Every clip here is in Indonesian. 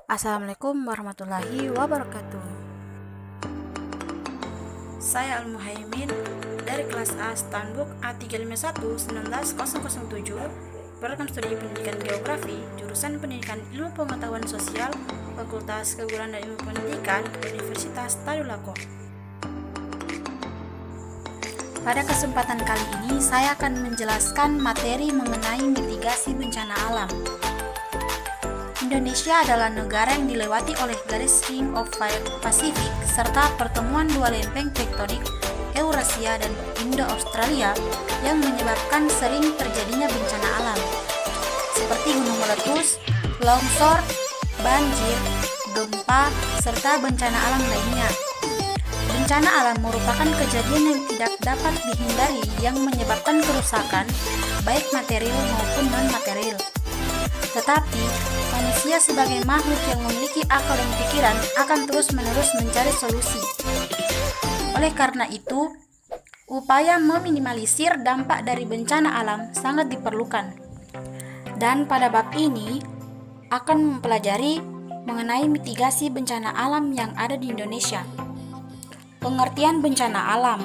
Assalamualaikum warahmatullahi wabarakatuh. Saya Al-Muhaimin dari kelas A Standbook A351-19007, Program Studi Pendidikan Geografi, jurusan Pendidikan Ilmu Pengetahuan Sosial, Fakultas Keguruan dan Ilmu Pendidikan, Universitas Tadulako. Pada kesempatan kali ini, saya akan menjelaskan materi mengenai mitigasi bencana alam. Indonesia adalah negara yang dilewati oleh garis Ring of Fire Pacific serta pertemuan dua lempeng tektonik Eurasia dan Indo-Australia yang menyebabkan sering terjadinya bencana alam seperti gunung meletus, longsor, banjir, gempa, serta bencana alam lainnya. Bencana alam merupakan kejadian yang tidak dapat dihindari yang menyebabkan kerusakan baik material maupun non-material. Tetapi, manusia sebagai makhluk yang memiliki akal dan pikiran akan terus-menerus mencari solusi. Oleh karena itu, upaya meminimalisir dampak dari bencana alam sangat diperlukan. Dan pada bab ini, akan mempelajari mengenai mitigasi bencana alam yang ada di Indonesia. Pengertian bencana alam.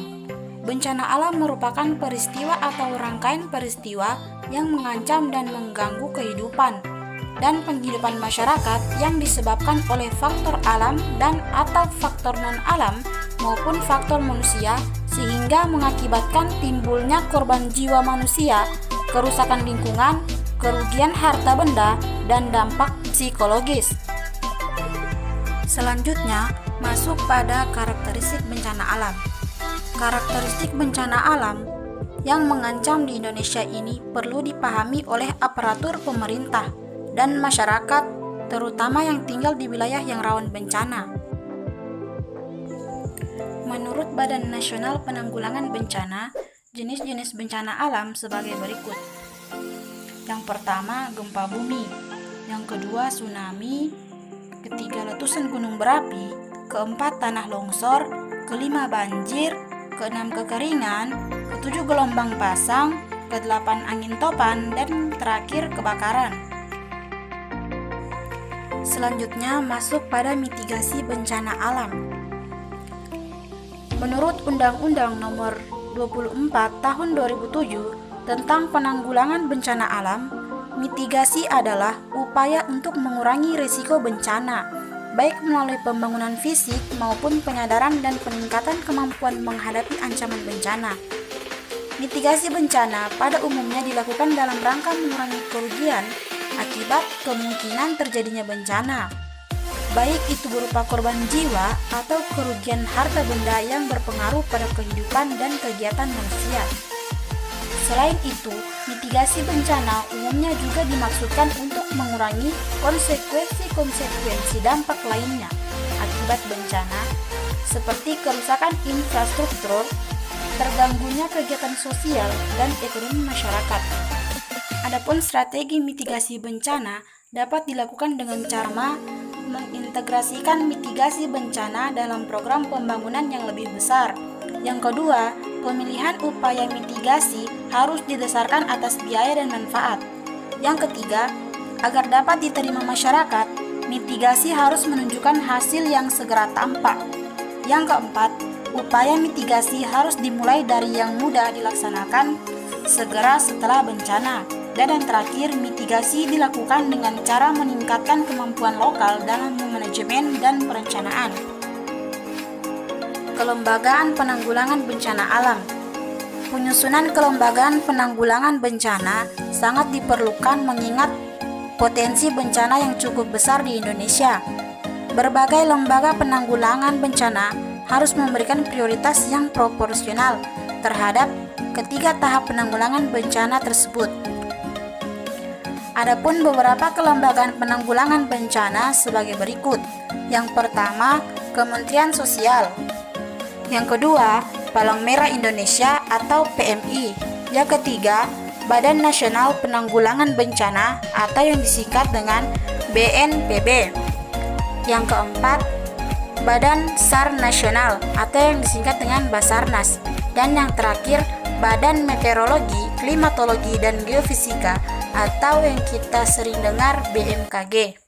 Bencana alam merupakan peristiwa atau rangkaian peristiwa yang mengancam dan mengganggu kehidupan dan penghidupan masyarakat yang disebabkan oleh faktor alam dan atau faktor non-alam maupun faktor manusia sehingga mengakibatkan timbulnya korban jiwa manusia, kerusakan lingkungan, kerugian harta benda, dan dampak psikologis. Selanjutnya, masuk pada karakteristik bencana alam. Karakteristik bencana alam yang mengancam di Indonesia ini perlu dipahami oleh aparatur pemerintah dan masyarakat, terutama yang tinggal di wilayah yang rawan bencana. Menurut Badan Nasional Penanggulangan Bencana, jenis-jenis bencana alam sebagai berikut. Yang pertama, gempa bumi. Yang kedua, tsunami. Ketiga, letusan gunung berapi. Keempat, tanah longsor. Kelima, banjir. Keenam, kekeringan. Ketujuh, gelombang pasang. Kedelapan, angin topan. Dan terakhir, kebakaran. Selanjutnya masuk pada mitigasi bencana alam. Menurut Undang-Undang Nomor 24 Tahun 2007 tentang Penanggulangan Bencana Alam, mitigasi adalah upaya untuk mengurangi risiko bencana, baik melalui pembangunan fisik maupun penyadaran dan peningkatan kemampuan menghadapi ancaman bencana. Mitigasi bencana pada umumnya dilakukan dalam rangka mengurangi kerugian akibat kemungkinan terjadinya bencana, baik itu berupa korban jiwa atau kerugian harta benda yang berpengaruh pada kehidupan dan kegiatan manusia. Selain itu, mitigasi bencana umumnya juga dimaksudkan untuk mengurangi konsekuensi-konsekuensi dampak lainnya akibat bencana, seperti kerusakan infrastruktur, terganggunya kegiatan sosial dan ekonomi masyarakat. Adapun strategi mitigasi bencana dapat dilakukan dengan cara mengintegrasikan mitigasi bencana dalam program pembangunan yang lebih besar. Yang kedua, pemilihan upaya mitigasi harus didasarkan atas biaya dan manfaat. Yang ketiga, agar dapat diterima masyarakat, mitigasi harus menunjukkan hasil yang segera tampak. Yang keempat, upaya mitigasi harus dimulai dari yang mudah dilaksanakan segera setelah bencana. Dan yang terakhir, mitigasi dilakukan dengan cara meningkatkan kemampuan lokal dalam manajemen dan perencanaan. Kelembagaan Penanggulangan Bencana Alam. Penyusunan kelembagaan penanggulangan bencana sangat diperlukan mengingat potensi bencana yang cukup besar di Indonesia. Berbagai lembaga penanggulangan bencana harus memberikan prioritas yang proporsional terhadap ketiga tahap penanggulangan bencana tersebut. Adapun beberapa kelembagaan penanggulangan bencana sebagai berikut. Yang pertama, Kementerian Sosial. Yang kedua, Palang Merah Indonesia atau PMI. Yang ketiga, Badan Nasional Penanggulangan Bencana atau yang disingkat dengan BNPB. Yang keempat, Badan SAR Nasional atau yang disingkat dengan Basarnas. Dan yang terakhir, Badan Meteorologi, Klimatologi, dan Geofisika atau yang kita sering dengar BMKG.